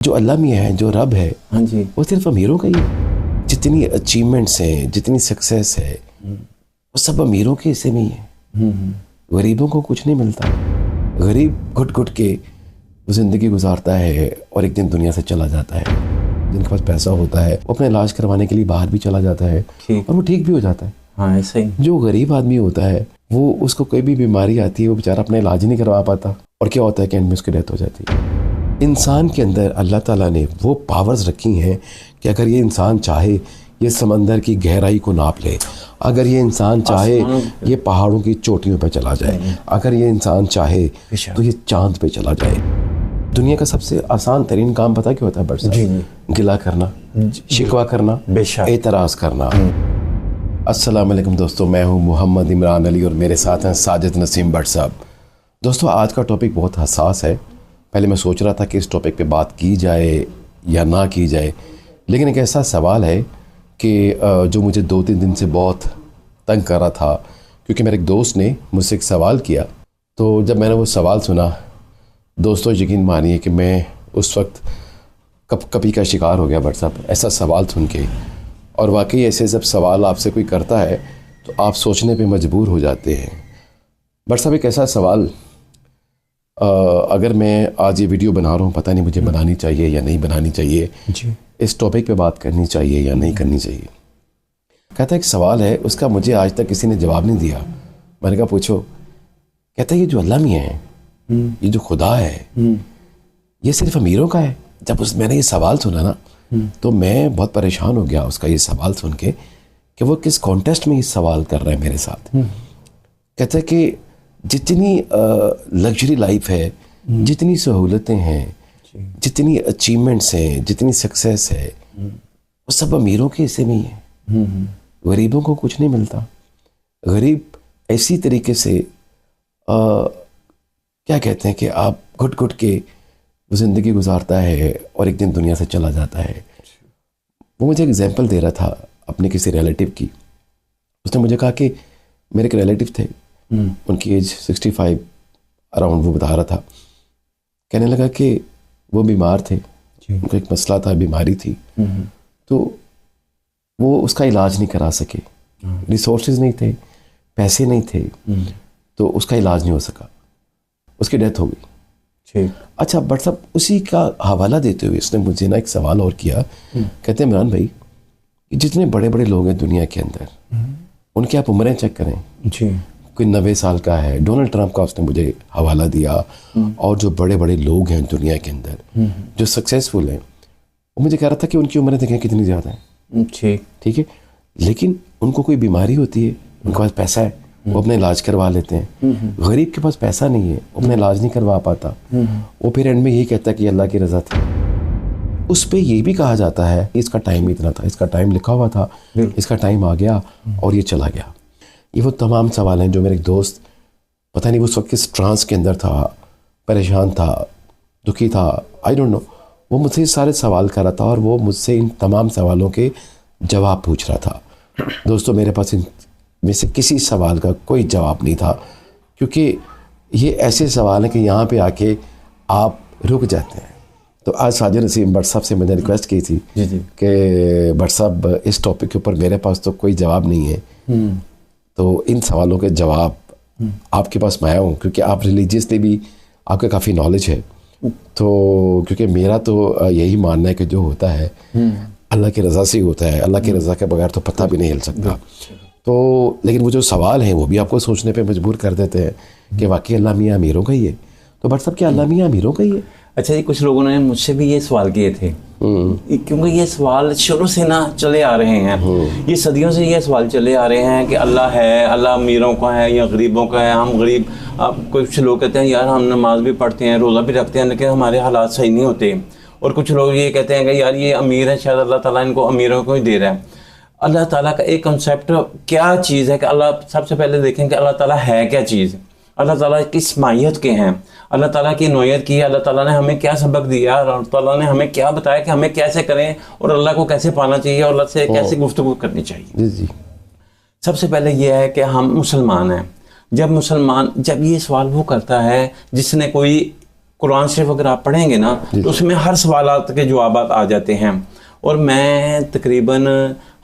جو اللہ میاں ہے، جو رب ہے، ہاں جی، وہ صرف امیروں کا ہی ہے. جتنی اچیومنٹس ہیں، جتنی سکسیس ہے، وہ سب امیروں کے حصے میں ہی ہے. غریبوں کو کچھ نہیں ملتا. غریب گھٹ گھٹ کے وہ زندگی گزارتا ہے اور ایک دن دنیا سے چلا جاتا ہے. جن کے پاس پیسہ ہوتا ہے وہ اپنا علاج کروانے کے لیے باہر بھی چلا جاتا ہے اور وہ ٹھیک بھی ہو جاتا ہے. ہاں ایسا ہی. جو غریب آدمی ہوتا ہے وہ اس کو کوئی بھی بیماری آتی ہے، وہ بیچارہ اپنا علاج نہیں کروا پاتا، اور کیا ہوتا ہے کہ اینڈ میں اس کی ڈیتھ ہو جاتی ہے. انسان کے اندر اللہ تعالیٰ نے وہ پاورز رکھی ہیں کہ اگر یہ انسان چاہے یہ سمندر کی گہرائی کو ناپ لے، اگر یہ انسان چاہے یہ پہاڑوں کی چوٹیوں پہ چلا جائے، اگر یہ انسان چاہے تو یہ چاند پہ چلا جائے. دنیا کا سب سے آسان ترین کام پتہ کیا ہوتا ہے برسا؟ گلہ کرنا، شکوہ کرنا، اعتراض کرنا. السلام علیکم دوستو، میں ہوں محمد عمران علی اور میرے ساتھ ہیں ساجد نسیم بٹ صاحب. دوستو آج کا ٹاپک بہت حساس ہے. پہلے میں سوچ رہا تھا کہ اس ٹاپک پہ بات کی جائے یا نہ کی جائے، لیکن ایک ایسا سوال ہے کہ جو مجھے 2-3 دن سے بہت تنگ کر رہا تھا، کیونکہ میرے ایک دوست نے مجھ سے ایک سوال کیا. تو جب میں نے وہ سوال سنا، دوستو یقین مانیے کہ میں اس وقت کپی کا شکار ہو گیا بٹ صاحب، ایسا سوال سن کے. اور واقعی ایسے جب سوال آپ سے کوئی کرتا ہے تو آپ سوچنے پہ مجبور ہو جاتے ہیں. بٹ صاحب ایک ایسا سوال، اگر میں آج یہ ویڈیو بنا رہا ہوں، پتہ نہیں مجھے بنانی چاہیے یا نہیں بنانی چاہیے، اس ٹاپک پہ بات کرنی چاہیے یا نہیں کرنی چاہیے. کہتا ہے ایک سوال ہے، اس کا مجھے آج تک کسی نے جواب نہیں دیا. میں نے کہا پوچھو. کہتا ہے یہ جو اللہ میاں ہے، یہ جو خدا ہے، یہ صرف امیروں کا ہے. جب میں نے یہ سوال سنا نا تو میں بہت پریشان ہو گیا اس کا یہ سوال سن کے کہ وہ کس کانٹیسٹ میں یہ سوال کر رہے ہیں میرے ساتھ. کہتا ہے کہ جتنی لگژری لائف ہے، جتنی سہولتیں ہیں، جتنی اچیومنٹس ہیں، جتنی سکسیس ہے، وہ سب امیروں کے حصے میں ہی ہے. غریبوں کو کچھ نہیں ملتا. غریب ایسی طریقے سے کیا کہتے ہیں کہ آپ گھٹ گھٹ کے وہ زندگی گزارتا ہے اور ایک دن دنیا سے چلا جاتا ہے. وہ مجھے ایگزامپل دے رہا تھا اپنے کسی ریلیٹیو کی. اس نے مجھے کہا کہ میرے ایک ریلیٹیو تھے، ان کی ایج 65 اراؤنڈ، وہ بتا رہا تھا. کہنے لگا کہ وہ بیمار تھے، ان کو ایک مسئلہ تھا، بیماری تھی، تو وہ اس کا علاج نہیں کرا سکے. ریسورسز نہیں تھے، پیسے نہیں تھے، تو اس کا علاج نہیں ہو سکا، اس کی ڈیتھ ہو گئی. اچھا بٹ صاحب اسی کا حوالہ دیتے ہوئے اس نے مجھے نا ایک سوال اور کیا. کہتے ہیں عمران بھائی، جتنے بڑے بڑے لوگ ہیں دنیا کے اندر، ان کی آپ عمریں چیک کریں. کوئی 90 سال کا ہے، ڈونلڈ ٹرمپ کا اس نے مجھے حوالہ دیا. اور جو بڑے بڑے لوگ ہیں دنیا کے اندر جو سکسیزفل ہیں، وہ مجھے کہہ رہا تھا کہ ان کی عمریں دیکھیں کتنی زیادہ ہیں. ٹھیک ہے، لیکن ان کو کوئی بیماری ہوتی ہے، ان کے پاس پیسہ ہے، وہ اپنا علاج کروا لیتے ہیں. غریب کے پاس پیسہ نہیں ہے، وہ اپنا علاج نہیں کروا پاتا. وہ پھر اینڈ میں یہی کہتا ہے کہ اللہ کی رضا تھی. اس پہ یہ بھی کہا جاتا ہے اس کا ٹائم اتنا تھا، اس کا ٹائم لکھا ہوا تھا، اس کا ٹائم آ گیا اور یہ چلا گیا. یہ وہ تمام سوال ہیں جو میرے ایک دوست پتہ نہیں اس وقت کس ٹرانس کے اندر تھا، پریشان تھا، دکھی تھا، آئی ڈونٹ نو. وہ مجھ سے سارے سوال کر رہا تھا اور وہ مجھ سے ان تمام سوالوں کے جواب پوچھ رہا تھا. دوستو میرے پاس ان میں سے کسی سوال کا کوئی جواب نہیں تھا، کیونکہ یہ ایسے سوال ہیں کہ یہاں پہ آ کے آپ رک جاتے ہیں. تو آج ساجد نسیم بٹ صاحب سے میں نے ریکویسٹ کی تھی کہ بٹ صاحب اس ٹاپک کے اوپر میرے پاس تو کوئی جواب نہیں ہے، تو ان سوالوں کے جواب آپ کے پاس میں آیا ہوں، کیونکہ آپ ریلیجیسلی بھی آپ کا کافی نالج ہے. تو کیونکہ میرا تو یہی ماننا ہے کہ جو ہوتا ہے اللہ کی رضا سے ہی ہوتا ہے، اللہ کی رضا کے بغیر تو پتہ بھی نہیں ہل سکتا. تو لیکن وہ جو سوال ہیں وہ بھی آپ کو سوچنے پہ مجبور کر دیتے ہیں کہ واقعی اللہ میاں امیروں کا ہی ہے. تو بٹ صاحب کیا اللہ میاں امیروں کا ہی ہے؟ اچھا جی، کچھ لوگوں نے مجھ سے بھی یہ سوال کیے تھے، کیونکہ یہ سوال شروع سے نہ چلے آ رہے ہیں. یہ صدیوں سے یہ سوال چلے آ رہے ہیں کہ اللہ ہے، اللہ امیروں کا ہے یا غریبوں کا ہے. ہم غریب، کچھ لوگ کہتے ہیں یار ہم نماز بھی پڑھتے ہیں، روزہ بھی رکھتے ہیں، لیکن ہمارے حالات صحیح نہیں ہوتے. اور کچھ لوگ یہ کہتے ہیں کہ یار یہ امیر ہے، شاید اللہ تعالیٰ ان کو امیروں کو ہی دے رہا ہے. اللہ تعالیٰ کا ایک کنسیپٹ کیا چیز ہے کہ اللہ، سب سے پہلے دیکھیں کہ اللہ تعالیٰ ہے کیا چیز. اللہ تعالیٰ کس ماہیت کے ہیں، اللہ تعالیٰ کی نوعیت کی ہے، اللہ تعالیٰ نے ہمیں کیا سبق دیا، اور اللہ تعالیٰ نے ہمیں کیا بتایا کہ ہمیں کیسے کریں اور اللہ کو کیسے پانا چاہیے اور اللہ سے کیسے گفتگو کرنی چاہیے. سب سے پہلے یہ ہے کہ ہم مسلمان ہیں. جب یہ سوال وہ کرتا ہے جس نے کوئی قرآن شریف اگر آپ پڑھیں گے نا تو اس میں ہر سوالات کے جوابات آ جاتے ہیں. اور میں تقریباً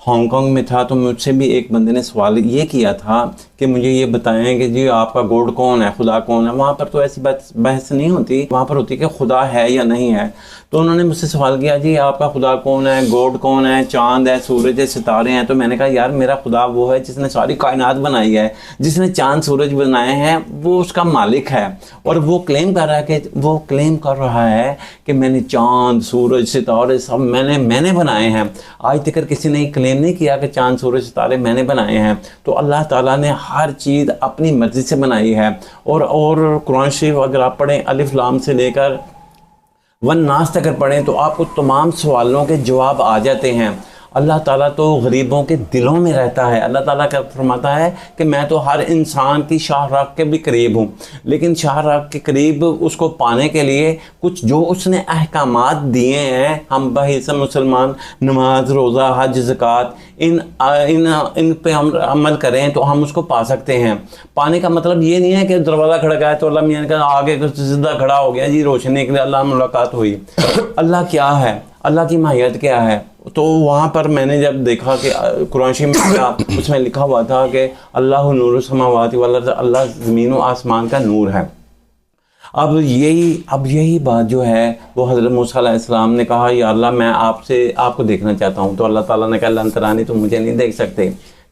ہانگ کانگ میں تھا تو مجھ سے بھی ایک بندے نے سوال یہ کیا تھا کہ مجھے یہ بتائیں کہ جی آپ کا گوڈ کون ہے, خدا کون ہے. وہاں پر تو ایسی بحث نہیں ہوتی, وہاں پر ہوتی کہ خدا ہے یا نہیں ہے. تو انہوں نے مجھ سے سوال کیا جی آپ کا خدا کون ہے, گوڈ کون ہے, چاند ہے, سورج ہے, ستارے ہیں. تو میں نے کہا یار میرا خدا وہ ہے جس نے ساری کائنات بنائی ہے, جس نے چاند سورج بنائے ہیں, وہ اس کا مالک ہے. اور وہ کلیم کر رہا ہے کہ میں نے چاند سورج ستارے سب میں نے بنائے ہیں. آج تک کسی نے کلیم نہیں کیا کہ چاند سورج ستارے میں نے بنائے ہیں. تو اللہ تعالیٰ نے ہر چیز اپنی مرضی سے بنائی ہے. اور قرآن شریف اگر آپ پڑھیں الف لام سے لے کر والناس تک اگر پڑھیں تو آپ کو تمام سوالوں کے جواب آ جاتے ہیں. اللہ تعالیٰ تو غریبوں کے دلوں میں رہتا ہے. اللہ تعالیٰ کا فرماتا ہے کہ میں تو ہر انسان کی شاہ راہ کے بھی قریب ہوں, لیکن شاہ راہ کے قریب اس کو پانے کے لیے کچھ جو اس نے احکامات دیے ہیں, ہم بحیث مسلمان نماز روزہ حج زکوٰۃ ان پہ ہم عمل کریں تو ہم اس کو پا سکتے ہیں. پانے کا مطلب یہ نہیں ہے کہ دروازہ کھڑکایا تو اللہ میاں نے کہا آگے زندہ کھڑا ہو گیا جی روشنی کے لیے اللہ ملاقات ہوئی. اللہ کیا ہے, اللہ کی ماہیت کیا ہے. تو وہاں پر میں نے جب دیکھا کہ قرآن شریف میں اس میں لکھا ہوا تھا کہ اللہ نور السماوات والارض, اللہ زمین و آسمان کا نور ہے. اب یہی بات جو ہے وہ حضرت موسیٰ علیہ السلام نے کہا یا اللہ میں آپ کو دیکھنا چاہتا ہوں. تو اللہ تعالیٰ نے کہا لن ترانی, تم مجھے نہیں دیکھ سکتے.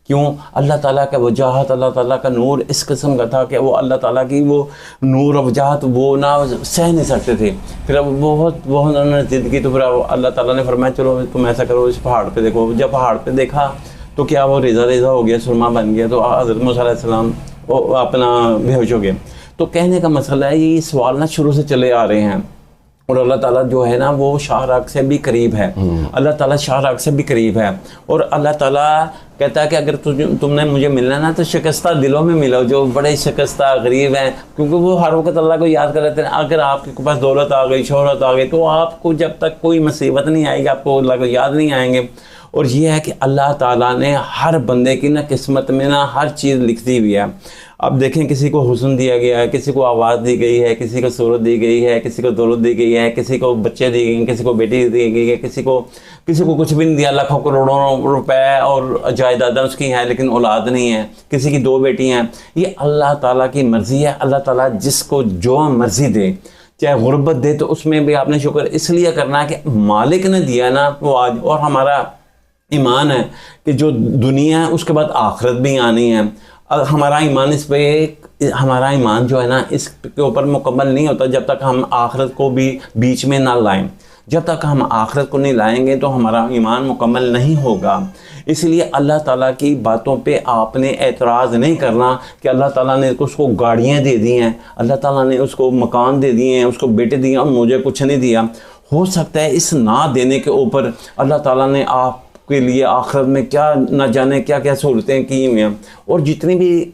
کیوں؟ اللہ تعالیٰ کا وجاہت, اللہ تعالیٰ کا نور اس قسم کا تھا کہ وہ اللہ تعالیٰ کی وہ نور و وجاہت وہ نہ سہ نہیں سکتے تھے. پھر اب بہت انہوں نے ضد کی تو پھر اللہ تعالیٰ نے فرمایا چلو تم ایسا کرو اس پہاڑ پہ دیکھو. جب پہاڑ پہ دیکھا تو کیا وہ ریزہ ہو گیا, سرما بن گیا. تو حضرت موسیٰ علیہ السلام وہ اپنا بے ہوش ہو گئے. تو کہنے کا مسئلہ ہے یہ سوال نہ شروع سے چلے آ رہے ہیں. اور اللہ تعالیٰ جو ہے نا وہ شاہ راہ سے بھی قریب ہے. اللہ تعالیٰ شاہ راہ سے بھی قریب ہے. اور اللہ تعالیٰ کہتا ہے کہ اگر تم نے مجھے ملنا نا تو شکستہ دلوں میں ملو, جو بڑے شکستہ غریب ہیں, کیونکہ وہ ہر وقت اللہ کو یاد کر رہتے ہیں. اگر آپ کے پاس دولت آ گئی, شہرت آ گئی, تو آپ کو جب تک کوئی مصیبت نہیں آئے گی آپ کو اللہ کو یاد نہیں آئیں گے. اور یہ ہے کہ اللہ تعالیٰ نے ہر بندے کی نا قسمت میں نا ہر چیز لکھ دی ہوئی ہے. اب دیکھیں کسی کو حسن دیا گیا ہے, کسی کو آواز دی گئی ہے, کسی کو صورت دی گئی ہے, کسی کو دولت دی گئی ہے, کسی کو بچے دی گئی ہیں, کسی کو بیٹی دی گئی ہے, کسی کو کچھ بھی نہیں دیا, لاکھوں کروڑوں روپے اور جائیدادیں اس کی ہیں لیکن اولاد نہیں ہے, کسی کی 2 بیٹی ہیں. یہ اللہ تعالیٰ کی مرضی ہے. اللہ تعالیٰ جس کو جو مرضی دے, چاہے غربت دے تو اس میں بھی آپ نے شکر اس لیے کرنا ہے کہ مالک نے دیا نا وہ آج. اور ہمارا ایمان ہے کہ جو دنیا ہے اس کے بعد آخرت بھی آنی ہے. ہمارا ایمان جو ہے نا اس کے اوپر مکمل نہیں ہوتا جب تک ہم آخرت کو بھی بیچ میں نہ لائیں. جب تک ہم آخرت کو نہیں لائیں گے تو ہمارا ایمان مکمل نہیں ہوگا. اس لیے اللہ تعالیٰ کی باتوں پہ آپ نے اعتراض نہیں کرنا کہ اللہ تعالیٰ نے اس کو گاڑیاں دے دی ہیں, اللہ تعالیٰ نے اس کو مکان دے دیے ہیں, اس کو بیٹے دیے اور مجھے کچھ نہیں دیا. ہو سکتا ہے اس نہ دینے کے اوپر اللہ تعالیٰ نے آپ کے لیے آخرت میں کیا نہ جانے کیا کیا سہولتیں کی ہوئی ہیں. اور جتنی بھی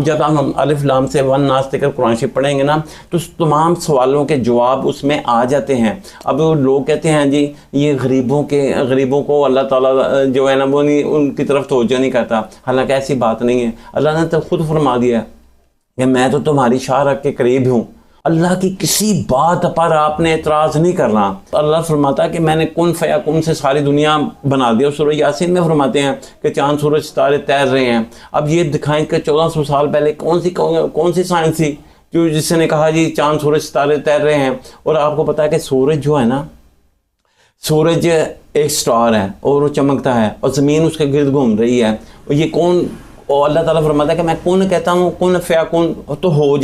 جب ہم الف لام سے والناس تک قرآن شریف پڑھیں گے نا تو تمام سوالوں کے جواب اس میں آ جاتے ہیں. اب لوگ کہتے ہیں جی یہ غریبوں کو اللہ تعالیٰ جو ہے نا وہ نہیں ان کی طرف توجہ نہیں کرتا. حالانکہ ایسی بات نہیں ہے. اللہ نے تو خود فرما دیا ہے کہ میں تو تمہاری شاہ راہ کے قریب ہوں. اللہ کی کسی بات پر آپ نے اعتراض نہیں کرنا. اللہ فرماتا ہے کہ میں نے کن فیکون سے ساری دنیا بنا دیا. سورہ یاسین میں فرماتے ہیں کہ چاند سورج ستارے تیر رہے ہیں. اب یہ دکھائیں کہ 1400 سال پہلے کون سی سائنس تھی جو جس نے کہا جی چاند سورج ستارے تیر رہے ہیں. اور آپ کو پتا ہے کہ سورج جو ہے نا, سورج ایک سٹار ہے اور وہ چمکتا ہے اور زمین اس کے گرد گھوم رہی ہے. اور یہ کون, اور اللہ تعالیٰ فرماتا ہے کہ میں کون کہتا ہوں, کون فیکون تو ہو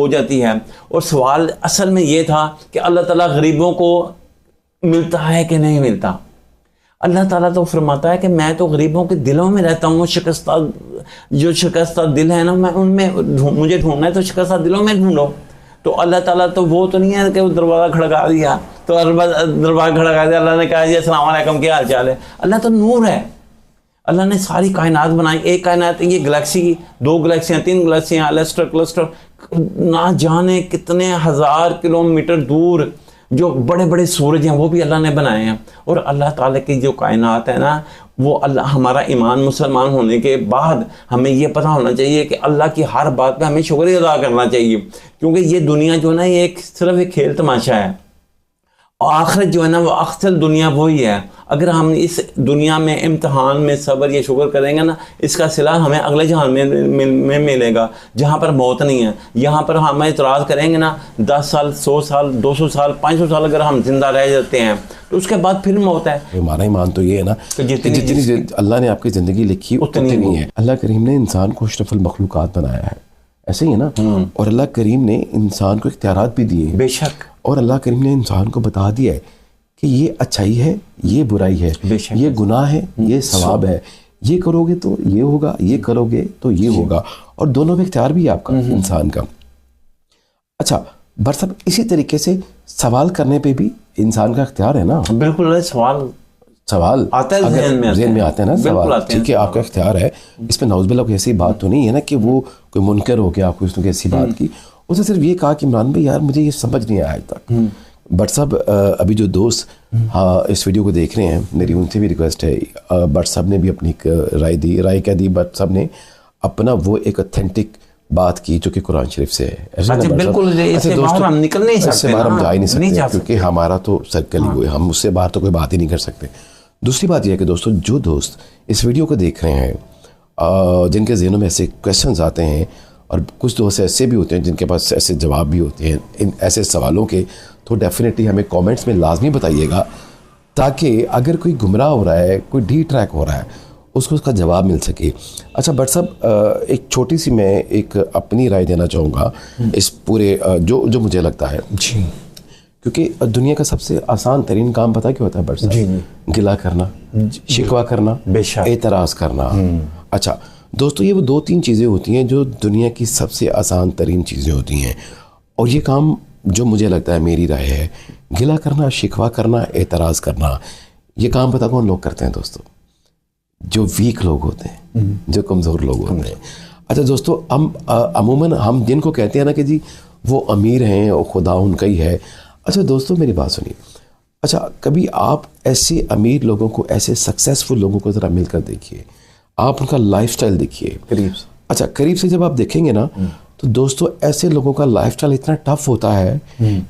جاتی ہے. اور سوال اصل میں یہ تھا کہ اللہ تعالیٰ غریبوں کو ملتا ہے کہ نہیں ملتا. اللہ تعالیٰ تو فرماتا ہے کہ میں تو غریبوں کے دلوں میں رہتا ہوں. جو شکستہ دل ہے نا میں ان میں مجھے ڈھونڈنا ہے تو شکستہ دلوں میں ڈھونڈو. تو اللہ تعالیٰ تو وہ تو نہیں ہے کہ وہ دروازہ کھڑکا دیا تو دروازہ کھڑکا دیا, اللہ نے کہا جی السلام علیکم کیا حال چال ہے. اللہ تو نور ہے. اللہ نے ساری کائنات بنائی. ایک کائنات یہ گلیکسی, 2 گلیکسیاں 3 گلیکسیاں, کلسٹر نہ جانے کتنے ہزار کلومیٹر دور جو بڑے بڑے سورج ہیں وہ بھی اللہ نے بنائے ہیں. اور اللہ تعالیٰ کی جو کائنات ہے نا وہ اللہ, ہمارا ایمان مسلمان ہونے کے بعد ہمیں یہ پتہ ہونا چاہیے کہ اللہ کی ہر بات پہ ہمیں شکریہ ادا کرنا چاہیے, کیونکہ یہ دنیا جو ہے نا یہ صرف ایک کھیل تماشا ہے, اور آخرت جو ہے نا وہ اصل دنیا وہی ہے. اگر ہم اس دنیا میں امتحان میں صبر یا شکر کریں گے نا, اس کا صلہ ہمیں اگلے جہان میں ملے گا جہاں پر موت نہیں ہے. یہاں پر ہم اعتراض کریں گے نا 10 سال 100 سال 200 سال 500 سال اگر ہم زندہ رہ جاتے ہیں تو اس کے بعد پھر موت ہے. ہمارا ایمان تو یہ ہے نا کہ جتنی اللہ نے آپ کی زندگی لکھی اتنی نہیں ہے. اللہ کریم نے انسان کو اشرف المخلوقات بنایا ہے, ایسے ہی ہے نا, اور اللہ کریم نے انسان کو اختیارات بھی دیے ہیں. بے شک. اور اللہ کریم نے انسان کو بتا دیا ہے کہ یہ اچھائی ہے, یہ برائی ہے, یہ گناہ ہے, یہ ثواب ہے, یہ کرو گے تو یہ ہوگا, یہ کرو گے تو یہ ہوگا, اور دونوں میں اختیار بھی ہے آپ کا انسان کا. اچھا برسب اسی طریقے سے سوال کرنے پہ بھی انسان کا اختیار ہے نا. بالکل, سوال آتا ہے ذہن میں آتے ہیں نا سوال, ٹھیک ہے, آپ کا اختیار ہے اس میں. نعوذ باللہ کوئی ایسی بات تو نہیں ہے نا کہ وہ کوئی منکر ہو گیا, آپ کو اس نے ایسی بات کی. اس نے صرف یہ کہا کہ عمران بھائی یار مجھے یہ سمجھ نہیں آیا آج تک. بٹ صاحب ابھی جو دوست اس ویڈیو کو دیکھ رہے ہیں, میری ان سے بھی ریکویسٹ ہے, بٹ صاحب نے بھی اپنی ایک رائے کیا دی. بٹ صاحب نے اپنا وہ ایک اتھینٹک بات کی جو کہ قرآن شریف سے ہے. بالکل, اس سے باہر ہم نکل نہیں سکتے, اس سے باہر ہم جا ہی نہیں سکتے کیونکہ ہمارا تو سرکل ہی ہوئے, ہم اس سے باہر تو کوئی بات ہی نہیں کر سکتے. دوسری بات یہ ہے کہ دوستو, جو دوست اس ویڈیو کو دیکھ رہے ہیں جن کے ذہنوں میں ایسے کویسچنز آتے ہیں, اور کچھ دوست ایسے بھی ہوتے ہیں جن کے پاس ایسے جواب بھی ہوتے ہیں ان ایسے سوالوں کے, تو ڈیفینیٹلی ہمیں کامنٹس میں لازمی بتائیے گا, تاکہ اگر کوئی گمراہ ہو رہا ہے, کوئی ڈی ٹریک ہو رہا ہے, اس کو اس کا جواب مل سکے. اچھا بٹ صاحب ایک چھوٹی سی میں ایک اپنی رائے دینا چاہوں گا اس پورے جو مجھے لگتا ہے, کیونکہ دنیا کا سب سے آسان ترین کام پتہ کیا ہوتا ہے بٹ صاحب؟ گلہ کرنا, شکوہ کرنا, اعتراض کرنا. اچھا دوستو, یہ وہ 2-3 چیزیں ہوتی ہیں جو دنیا کی سب سے آسان ترین چیزیں ہوتی ہیں, اور یہ کام جو مجھے لگتا ہے, میری رائے ہے, گلہ کرنا, شکوہ کرنا, اعتراض کرنا, یہ کام پتہ کون لوگ کرتے ہیں دوستو؟ جو ویک لوگ ہوتے ہیں, جو کمزور لوگ ہوتے ہیں. اچھا دوستو, ہم عموماً ہم جن کو کہتے ہیں نا کہ جی وہ امیر ہیں اور خدا ان کا ہی ہے. اچھا دوستو میری بات سنیے, اچھا کبھی آپ ایسے امیر لوگوں کو, ایسے سکسیزفل لوگوں کو ذرا مل کر دیکھیے, آپ ان کا لائف سٹائل دیکھیے قریب سے. اچھا قریب سے جب آپ دیکھیں گے نا تو دوستو ایسے لوگوں کا لائف سٹائل اتنا ٹف ہوتا ہے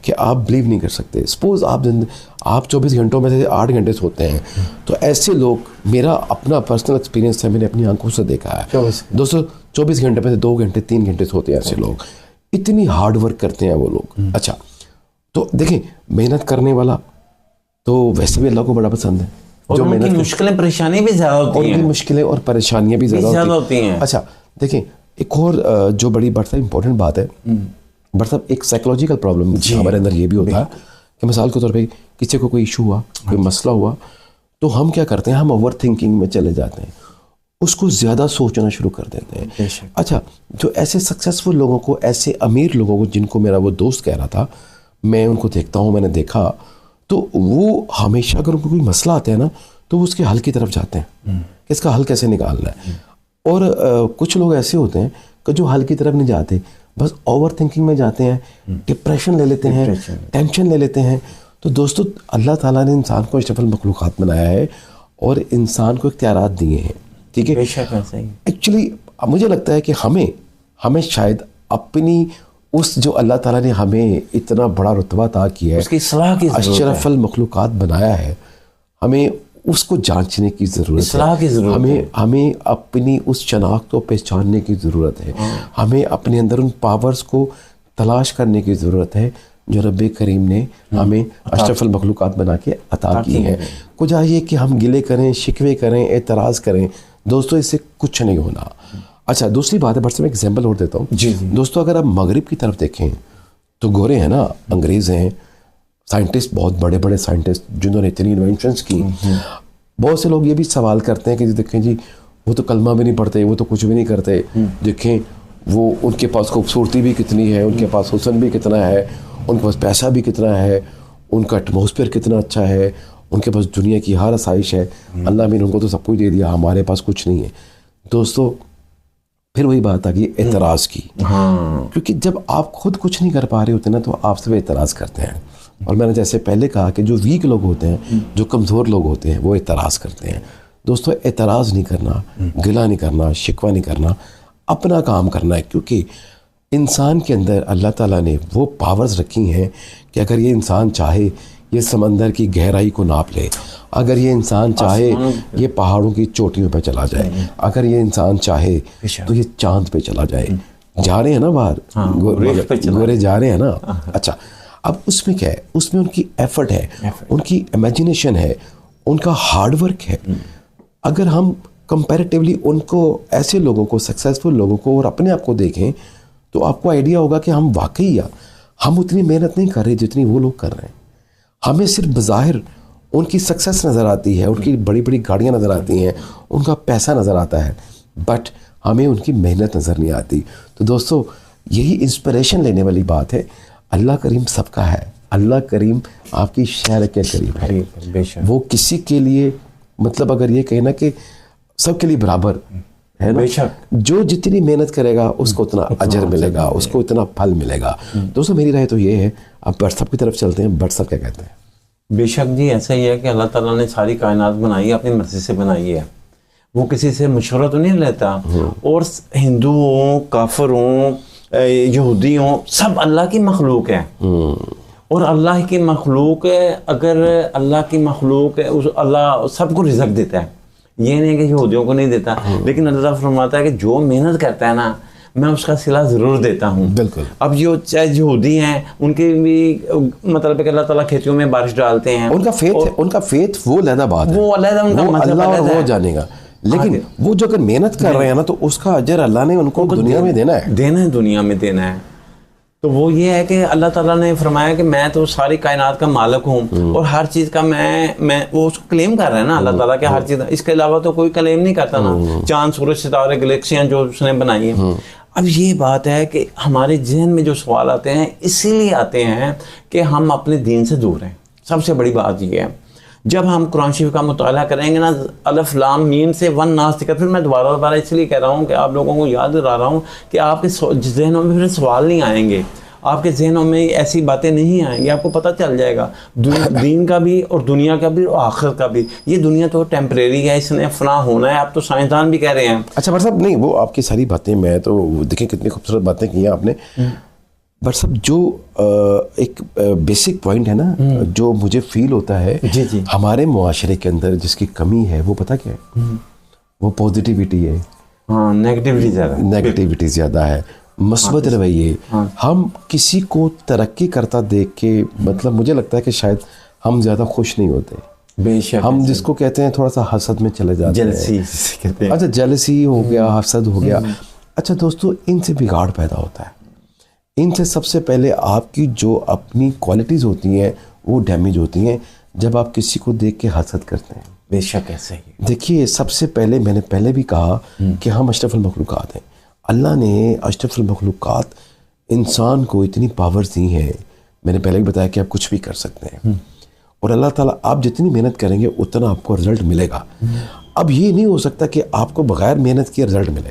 کہ آپ بلیو نہیں کر سکتے. سپوز آپ 24 گھنٹوں میں سے 8 گھنٹے سوتے ہیں, تو ایسے لوگ, میرا اپنا پرسنل ایکسپیرینس ہے, میں نے اپنی آنکھوں سے دیکھا ہے دوستو, 24 گھنٹے میں سے 2 گھنٹے 3 گھنٹے سوتے ہیں ایسے لوگ, اتنی ہارڈ ورک کرتے ہیں وہ لوگ. اچھا تو دیکھیں, محنت کرنے والا تو ویسے بھی اللہ کو بڑا پسند ہے, جو ان کی مشکلیں پریشانیاں بھی زیادہ ہوتی ہیں, ان کی مشکلیں اور پریشانیاں بھی زیادہ ہوتی ہیں. اچھا دیکھیں ایک اور جو بڑی بڑا امپورٹنٹ بات ہے بٹ صاحب, ایک سائیکولوجیکل پرابلم ہمارے اندر یہ بھی ہوتا ہے کہ مثال کے طور پہ کسی کو کوئی ایشو ہوا, کوئی مسئلہ ہوا, تو ہم کیا کرتے ہیں, ہم اوور تھنکنگ میں چلے جاتے ہیں, اس کو زیادہ سوچنا شروع کر دیتے ہیں. اچھا جو ایسے سکسیزفل لوگوں کو, ایسے امیر لوگوں کو, جن کو میرا وہ دوست کہہ رہا تھا, میں ان کو دیکھتا ہوں, میں نے دیکھا, تو وہ ہمیشہ اگر ان کو کوئی مسئلہ آتا ہے نا تو وہ اس کے حل کی طرف جاتے ہیں کہ اس کا حل کیسے نکالنا ہے. اور کچھ لوگ ایسے ہوتے ہیں کہ جو حل کی طرف نہیں جاتے, بس اوور تھنکنگ میں جاتے ہیں, ڈپریشن لے لیتے ہیں, ٹینشن لے لیتے ہیں. تو دوستو اللہ تعالیٰ نے انسان کو اشرف المخلوقات بنایا ہے اور انسان کو اختیارات دیے ہیں, ٹھیک ہے. ایکچولی مجھے لگتا ہے کہ ہمیں شاید اپنی اس جو اللہ تعالیٰ نے ہمیں اتنا بڑا رتبہ عطا کیا ہے, اس کی اصلاح کی ضرورت ہے, اشرف المخلوقات بنایا ہے, ہمیں اس کو جانچنے کی ضرورت ہے, اصلاح کی ضرورت ہے. ہمیں اپنی اس شناخت کو پہچاننے کی ضرورت ہے, ہمیں اپنے اندر ان پاورز کو تلاش کرنے کی ضرورت ہے جو رب کریم نے ہمیں اشرف المخلوقات بنا کے عطا کی ہیں. کچھ چاہیے کہ ہم گلے کریں, شکوے کریں, اعتراض کریں, دوستو اس سے کچھ نہیں ہونا. اچھا دوسری بات ہے, بٹ میں ایگزامپل اور دیتا ہوں. دوستو اگر آپ مغرب کی طرف دیکھیں تو گورے ہیں نا, انگریز ہیں, سائنٹسٹ, بہت بڑے بڑے سائنٹسٹ جنہوں نے اتنی انوینشنس کی. بہت سے لوگ یہ بھی سوال کرتے ہیں کہ دیکھیں جی وہ تو کلمہ بھی نہیں پڑھتے, وہ تو کچھ بھی نہیں کرتے, دیکھیں وہ ان کے پاس خوبصورتی بھی کتنی ہے, ان کے پاس حسن بھی کتنا ہے, ان کے پاس پیسہ بھی کتنا ہے, ان کا ایٹماسفیئر کتنا اچھا ہے, ان کے پاس دنیا کی ہر آسائش ہے, اللہ نے ان کو تو سب کچھ دے دیا, ہمارے پاس کچھ نہیں ہے. دوستو پھر وہی بات آ گئی اعتراض کی, کیونکہ جب آپ خود کچھ نہیں کر پا رہے ہوتے نا تو آپ سب اعتراض کرتے ہیں. اور میں نے جیسے پہلے کہا کہ جو ویک لوگ ہوتے ہیں, جو کمزور لوگ ہوتے ہیں, وہ اعتراض کرتے ہیں. دوستو اعتراض نہیں کرنا, گلہ نہیں کرنا, شکوہ نہیں کرنا, اپنا کام کرنا ہے, کیونکہ انسان کے اندر اللہ تعالیٰ نے وہ پاورز رکھی ہیں کہ اگر یہ انسان چاہے یہ سمندر کی گہرائی کو ناپ لے, اگر یہ انسان چاہے یہ پہاڑوں کی چوٹیوں پہ چلا جائے, اگر یہ انسان چاہے تو یہ چاند پہ چلا جائے. جا رہے ہیں نا باہر, گورے جا رہے ہیں نا. اچھا, اب اس میں کیا ہے, اس میں ان کی ایفرٹ ہے, ان کی امیجنیشن ہے, ان کا ہارڈ ورک ہے. اگر ہم کمپیریٹیولی ان کو, ایسے لوگوں کو, سکسیزفل لوگوں کو اور اپنے آپ کو دیکھیں تو آپ کو آئیڈیا ہوگا کہ ہم واقعی ہم اتنی محنت نہیں کر رہے جتنی وہ لوگ کر رہے ہیں. ہمیں صرف بظاہر ان کی سکسیس نظر آتی ہے, ان کی بڑی بڑی گاڑیاں نظر آتی ہیں, ان کا پیسہ نظر آتا ہے, بٹ ہمیں ان کی محنت نظر نہیں آتی. تو دوستو یہی انسپریشن لینے والی بات ہے. اللہ کریم سب کا ہے, اللہ کریم آپ کی شہر کے قریب ہے. وہ کسی کے لیے مطلب اگر یہ کہنا کہ سب کے لیے برابر ہے نا, جو جتنی محنت کرے گا اس کو اتنا اجر ملے گا, اس کو اتنا پھل ملے گا. دوستو میری رائے تو یہ ہے. اب برڈ صاحب کی طرف چلتے ہیں. برڈ صاحب کیا کہتے ہیں؟ بے شک جی ایسا ہی ہے کہ اللہ تعالیٰ نے ساری کائنات بنائی ہے, اپنی مرضی سے بنائی ہے. وہ کسی سے مشورہ تو نہیں لیتا. اور ہندوؤں, کافروں, یہودیوں, سب اللہ کی مخلوق ہے. اور اللہ کی مخلوق ہے, اگر اللہ کی مخلوق ہے, اللہ سب کو رزق دیتا ہے. یہ نہیں کہ یہودیوں کو نہیں دیتا, لیکن اللہ فرماتا ہے کہ جو محنت کرتا ہے نا میں اس کا صلہ ضرور دیتا ہوں. بالکل. اب جو چاہے یہودی ہیں ان کے بھی مطلب ہے کہ اللہ تعالیٰ کھیتیوں میں بارش ڈالتے ہیں. ان کا فیتھ وہ علیحدہ بات ہے, وہ علیحدہ ان کا مذہب اللہ علیحدہ وہ ہے. جانے گا. لیکن وہ جو اگر محنت کر رہے ہیں نا تو اس کا اجر اللہ نے ان کو دنیا میں دینا ہے, دنیا میں دینا ہے. تو وہ یہ ہے کہ اللہ تعالیٰ نے فرمایا کہ میں تو ساری کائنات کا مالک ہوں اور ہر چیز کا میں وہ اس کو کلیم کر رہا ہے نا اللہ تعالیٰ کہ ہر چیز, اس کے علاوہ تو کوئی کلیم نہیں کرتا نا. چاند, سورج, ستارے, گلیکسیاں جو اس نے بنائی ہیں. اب یہ بات ہے کہ ہمارے ذہن میں جو سوال آتے ہیں اسی لیے آتے ہیں کہ ہم اپنے دین سے دور ہیں. سب سے بڑی بات یہ ہے, جب ہم قرآن شریف کا مطالعہ کریں گے نا الف لام میم سے ون ناس تک, پھر میں دوبارہ اس لیے کہہ رہا ہوں کہ آپ لوگوں کو یاد دلا رہا ہوں کہ آپ کے ذہنوں میں پھر سوال نہیں آئیں گے, آپ کے ذہنوں میں ایسی باتیں نہیں آئیں گی. آپ کو پتہ چل جائے گا دین کا بھی اور دنیا کا بھی اور آخرت کا بھی. یہ دنیا تو ٹیمپریری ہے, اس نے فنا ہونا ہے. اب تو سائنسدان بھی کہہ رہے ہیں. اچھا بٹ صاحب, نہیں وہ آپ کی ساری باتیں, میں تو دیکھیں کتنی خوبصورت باتیں کی ہیں آپ نے. بٹ صاحب جو ایک بیسک پوائنٹ ہے نا جو مجھے فیل ہوتا ہے ہمارے معاشرے کے اندر جس کی کمی ہے وہ پتہ کیا ہے؟ وہ پازیٹیوٹی ہے. ہاں, نیگیٹیوٹی زیادہ ہے, مثبت رویے. ہم کسی کو ترقی کرتا دیکھ کے مطلب مجھے لگتا ہے کہ شاید ہم زیادہ خوش نہیں ہوتے. بے شک ہم جس کو کہتے ہیں تھوڑا سا حسد میں چلے جاتے ہیں. اچھا جیلسی ہو گیا, حسد ہو گیا. اچھا دوستو ان سے بگاڑ پیدا ہوتا ہے. ان سے سب سے پہلے آپ کی جو اپنی کوالٹیز ہوتی ہیں وہ ڈیمیج ہوتی ہیں جب آپ کسی کو دیکھ کے حسد کرتے ہیں. بے شک ایسا ہی. دیکھیے سب سے پہلے میں نے پہلے بھی کہا کہ ہم اشرف المخلوقات ہیں. اللہ نے اشرف المخلوقات انسان کو اتنی پاورز دی ہیں. میں نے پہلے بھی بتایا کہ آپ کچھ بھی کر سکتے ہیں اور اللہ تعالیٰ آپ جتنی محنت کریں گے اتنا آپ کو رزلٹ ملے گا. اب یہ نہیں ہو سکتا کہ آپ کو بغیر محنت کے رزلٹ ملے.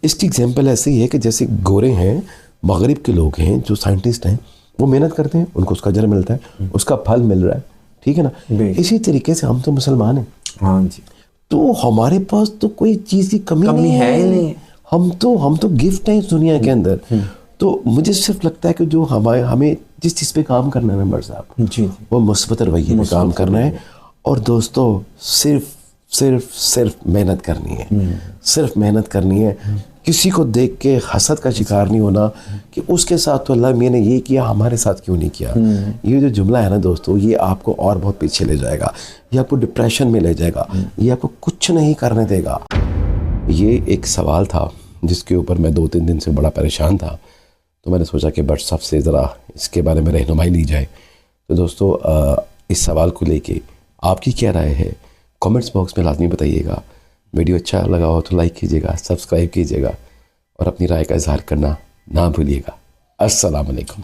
اس کی اگزامپل ایسے ہی ہے کہ جیسے گورے ہیں, مغرب کے لوگ ہیں جو سائنٹسٹ ہیں, وہ محنت کرتے ہیں, ان کو اس کا اجر ملتا ہے, اس کا پھل مل رہا ہے. ٹھیک ہے نا. اسی طریقے سے ہم تو مسلمان ہیں. ہاں جی. تو ہمارے پاس تو کوئی چیز کی کمی نہیں ہے. ہم تو گفٹ ہیں اس دنیا کے اندر. تو مجھے صرف لگتا ہے کہ جو ہمیں جس چیز پہ کام کرنا ہے نمبر صاحب وہ مثبت رویے پہ کام کرنا ہے. اور دوستو صرف محنت کرنی ہے. صرف محنت کرنی ہے. کسی کو دیکھ کے حسد کا شکار نہیں ہونا کہ اس کے ساتھ تو اللہ میں نے یہ کیا, ہمارے ساتھ کیوں نہیں کیا. یہ جو جملہ ہے نا دوستو, یہ آپ کو اور بہت پیچھے لے جائے گا, یہ آپ کو ڈپریشن میں لے جائے گا, یہ آپ کو کچھ نہیں کرنے دے گا. یہ ایک سوال تھا جس کے اوپر میں 2-3 دن سے بڑا پریشان تھا, تو میں نے سوچا کہ بٹ صاحب سے ذرا اس کے بارے میں رہنمائی لی جائے. تو دوستو اس سوال کو لے کے آپ کی کیا رائے ہے کامنٹس باکس میں لازمی بتائیے گا. ویڈیو اچھا لگا ہو تو لائک کیجیے گا, سبسکرائب کیجیے گا اور اپنی رائے کا اظہار کرنا نہ بھولیے گا. السلام علیکم.